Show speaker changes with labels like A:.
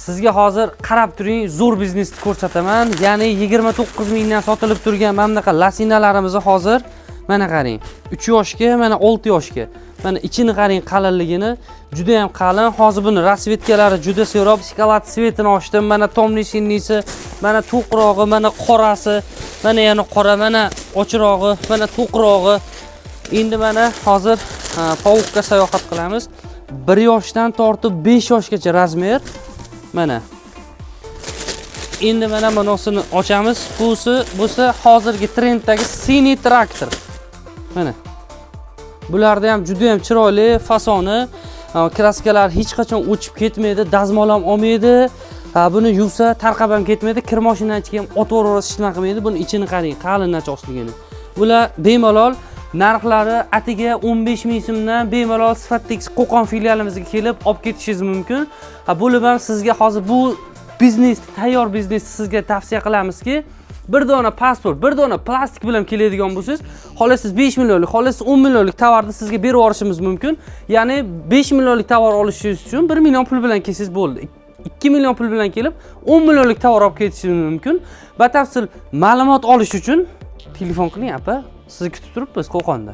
A: Sizga hozir qarab turing, zo'r biznesni ko'rsataman. Ya'ni 29 mingdan sotilib turgan mana bunaqa lasinalarimizni hozir mana qarang. 3 yoshga, mana 6 yoshga. Mana ichini qarang qalinligini, juda ham qalin. Hozir buni rasvetkalari juda serob. Shokolad svetini ochdim. Mana tomli shinnisi, mana to'qrog'i, mana qorasi, mana yana qora, mana ochirog'i, mana to'qrog'i. Endi mana hozir povuqqa sayohat qilamiz. 1 yoshdan tortib 5 yoshgacha razmer. Mana. Endi mana bunisini ochamiz. Busi hozirgi trenddagi siniy traktor. Mana. Bularda ham juda ham chiroyli fasoni, kraskalar hech qachon o'chib ketmaydi, dazmol ham olmaydi. Buni yuvsa tarqab ham ketmaydi, kir mashinani ichiga ham o'tiraverasiz, hech nima qilmaydi. Buni ichini qarang, qalin nachosligini. Bular bemalol narxlari atiga 15 ming so'mdan bemalol Sifattex Qo'qon filialimizga kelib olib ketishingiz mumkin. Bo'lib ham sizga hozir bu biznes, tayyor biznesni sizga tavsiya qilamizki, bir dona pasport, bir dona plastik bilan keladigan bo'lsangiz, xohlasangiz 5 millionlik, xohlasangiz 10 millionlik tovarni sizga berib yuborishimiz mumkin. Ya'ni 5 millionlik tovar olishingiz uchun 1 million pul bilan kelsangiz bo'ldi. 2 million pul bilan kelib 10 millionlik tovar olib ketishingiz mumkin. Batafsil ma'lumot olish uchun telefon qiling, apa. Sizni kutib turibmiz Qo'qonda.